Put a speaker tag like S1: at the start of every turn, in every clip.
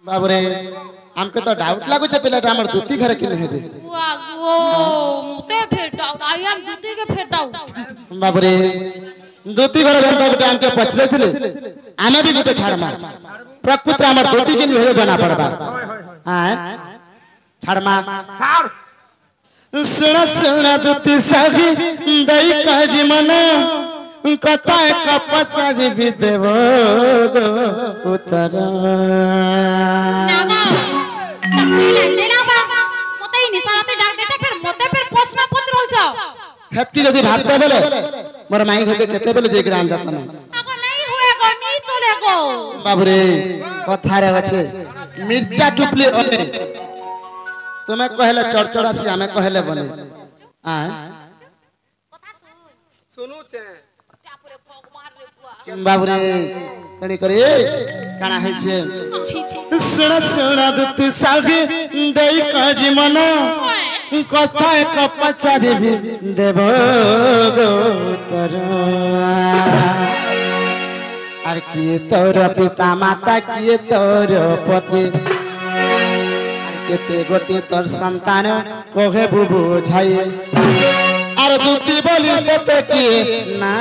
S1: बाबरे हमके तो डाउट लागो छे पिलाटा हमर दुती घरे किने हे जे
S2: वागो मुते फेर डाउट आई एम दुती के फेर डाउट
S1: बाबरे दुती घरे गंता गुटे हमके पचले थिले आमे भी गुटे छाड़ मार प्रकृति हमर दुती किने हे जना पड़बा हां छाड़ मार सुना सुना दुती सगी दई काजी मना कथा का पचारी भी देवो उतर
S2: नागा तकनी लाइले ना बाबा मते ही निशानाते डाक देछे फिर मते फिर प्रश्न पूछ रहल छ
S1: हेत की यदि भागते बेले मोर माई होते केते बेले जे ग्राम जाता ना
S2: आगो नहीं हुए गो नहीं चले गो
S1: बाबरे कथा रे আছে मिर्चा टुपली ओने तुम्हें कहले चढ़चढ़ासी हमें कहले बने आ
S2: कथा
S3: सुनु छे
S2: टापुरे फग मार रे बुआ
S1: बाबरे कणी करे काना है छे सुन सुन दुत सागी देई काजी मना कथा का पचारी भी देव गोतर আর কি তোর পিতা মাতা কি তোর পতি আর কেতে গোটি তোর সন্তান কোহে বুবু ছাই আর দুতি বলি তোতে কি না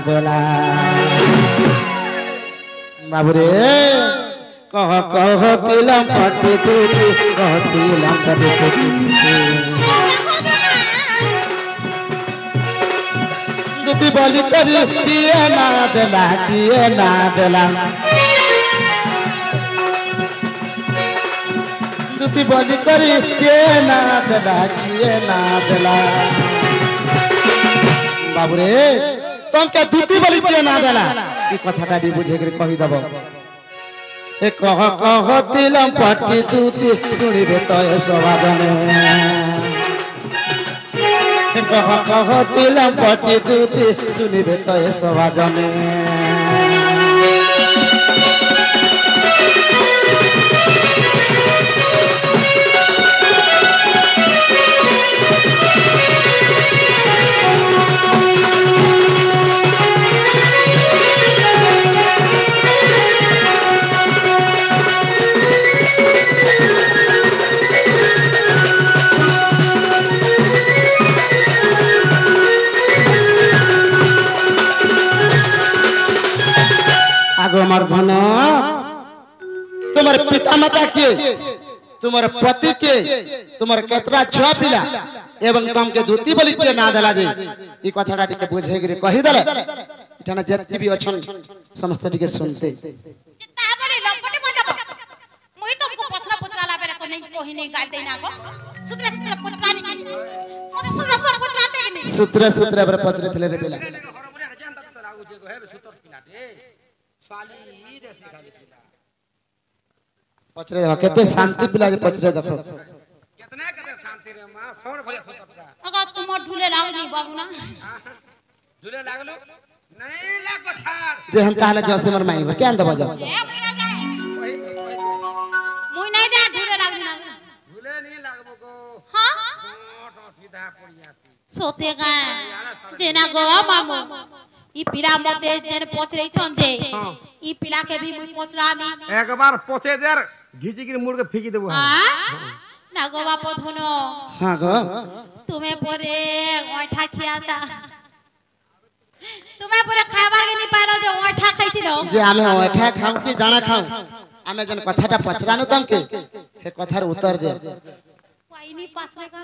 S1: দেলা বাবুরে কহ কহ তিলম পটি দুতি কহ তিলম পটি দুতি दुती बोली करी किए ना देला दुती बोली करी किए ना देला बाबूरे तुम के दुती बोली किए ना देला ई कथाटा भी बुझे के कहि दबो ए कह कह तिलम पटी दुती सुनिबे तो ए सवाजने कह कह तिलम पटी दुती सुनिबे तो ए सवाजने आगो मर्दन तुम्हारे पिता माता के तुम्हारे पति के तुम्हारे केतरा छुआ पिला एवं तुम के दूती बोली के ना देला जे ई कथाटा टिके बुझे गिरे कहि देले इठाना जत्ती भी अछन समस्त टिके सुनते
S2: ता बरे लंपटे बजाबो मोई तुमको प्रश्न पूछला बेरे तो नहीं कोही नहीं गाल देना गो सुतरे सुतरे पूछलानी की मोते सुतरे पूछलाते की नहीं
S1: सुतरे सुतरे बर पचरे थिले रे पिला पचरे देखो केते शांति पिला जे पचरे देखो
S3: कितने केते शांति रे मां सौर भले सोतरा
S2: अगर तुम ढूले लागनी बाबू ना
S3: झूले लागलो नहीं लाग बछार
S1: जे हम ताले जसे मर माई के अंदर बजा
S2: मुई नहीं जा ढूले लागनी ना
S3: झूले नहीं लागबो को
S2: हां
S3: मोट असुविधा पड़ियासी
S2: सोतेगा जेना गो मामू ई पिला मते जेन पोछ रही छन जे ई पिला के भी मुई पोछरामी
S3: एक बार पोछे देर घिची के मुड़ के फेंकी देबो
S2: हां ना गो बाप धनो
S1: हां गो
S2: तुम्हें पोरे ओठा खियाता तुम्हें पूरे खाबार के नहीं पारो जो ओठा खाइती रहो
S1: जे आमे ओठा खाम की जाना खाम आमे जन कथाटा पचरानो तम के हे कथार उत्तर दे
S2: कोई नहीं पास में का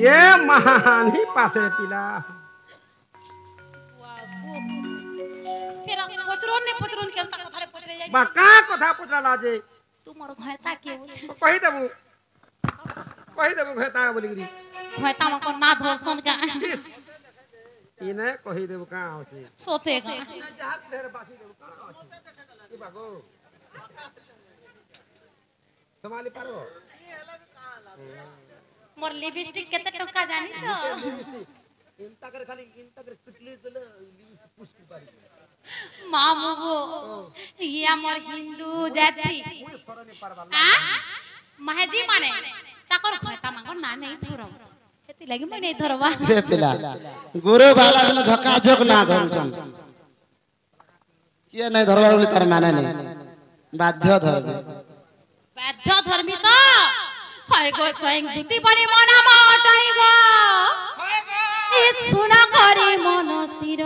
S3: ये महानी पासे पिला
S2: फिर पचरोन के अंत कथारे पचरे जाई
S3: बा का कथा पूछला लाजे
S2: तुमर घयता के
S3: कहि देबो भेता बोली गिरी
S2: घयता म को ना धरसन का
S3: इने कहि देबो का होसी
S2: सोते का
S3: जहाज ढेर बाकी देबो का होसी ई बागो संभाली पारो
S2: मोर लिपस्टिक केते टका जानी छ
S3: इंता कर खाली इंता कर पिटली चले पुष्टि पारी
S2: मामू गो ये हमर हिंदू जाति आ महजी माने ताकर घयता मांगो ना नहीं धरम हेती लागि मैं नहीं धरबा
S1: हे पिला गुरु बाला दिन धक्का झोक ना धरछन किए नहीं धरबा बोली तार माने नहीं বাধ্য ধর্মী
S2: বাধ্য ধর্মী তো হয় গো স্বয়ং দুতি বলি মন মটাই গো এ শুনা করে মন স্থির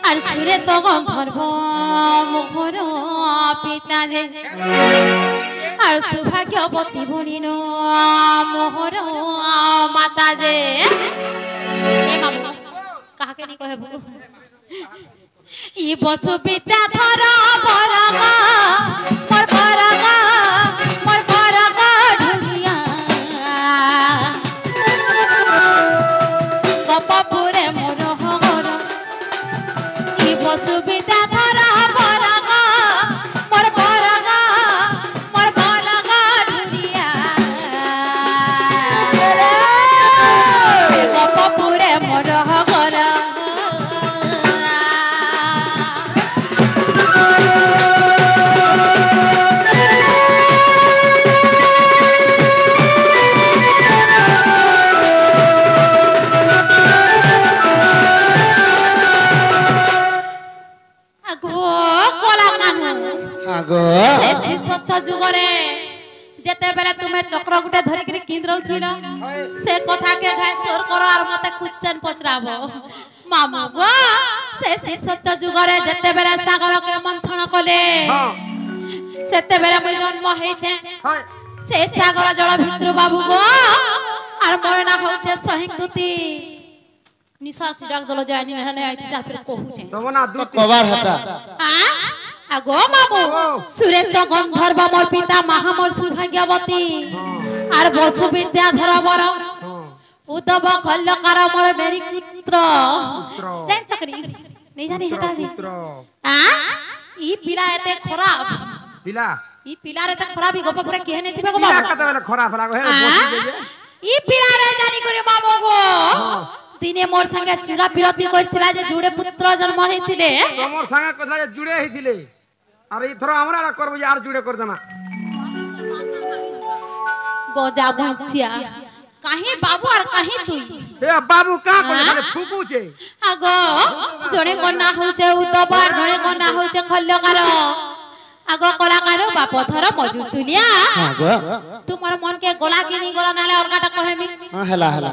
S2: আর সুরেশ গন্ধর্ব মুখর পিতা যে আর সৌভাগ্যবতী বলিন মোহর মাতা যে এ মামু কাহাকে নি কহেবু ই বসু পিতা ধর বরগা মোর বরগা ঢুলিয়া গপপুরে মোর হর ই বসু পিতা ধর বরগা মোর বরগা ঢুলিয়া গপপুরে মোর হর যুগরে যেতেবেলে তুমি চক্র গুটে ধরিকি কিন্দ্রউথিল সে কথা কে ঘাই সোর করো আর মতে কুচ্চন পচরাব মামু গো সে শিষ্যত্ব যুগরে যেতেবেলে সাগরকে মন্থন কলে সেতেবেলে মই জন্ম হইছে সে সাগর জল ভিতর বাবু গো আর মোর না হচ্ছে সহিংদুতি নিসার সিজাক দল যায়নি এখানে আইতি তারপরে কহুছে
S3: তোমনা দুতি
S1: কবার হটা
S2: আগো মামু সুরেশ গন্ধর্ব মোর পিতা মহামোর সৌভাগ্যবতী আর বসু বিদ্যাধর বর উদ্ধব খল্লকার মোর মেরি পুত্র জান চাকরি নেই জানি হেটা भी ই পিলা এতে খরাব
S3: পিলা
S2: ই পিলার এতে খরাবি গপ পুরা কেহে নেই থিবে গো মামু
S3: পিলা কতবেলে খরা ফলা গো হে বসি দে
S2: ই পিলারে জানি করে মামু গো দিনে মোর সঙ্গে চুরা বিরতি কইছিলা যে জুড়ে পুত্র জন্ম হইতিলে
S3: তোমার সঙ্গে কথা যে জুড়ে হইতিলে আর এই থর আমরা করব যে আর জুড়ে কর দেনা
S2: গজা ভসিয়া কাহি বাবু আর কাহি তুই
S3: এ বাবু কা কইলে ফুকু ছে
S2: আগো জনে কন্যা হইছে উদ্দবার জনে কন্যা হইছে খল্লকার আগো কলাকার বাপ ধর মজুর চুলিয়া
S1: হ্যাঁ গো
S2: তোমার মন কে গলা কিনি গলা নালে অর্গাটা কহেমি
S1: হ্যাঁ হেলা হেলা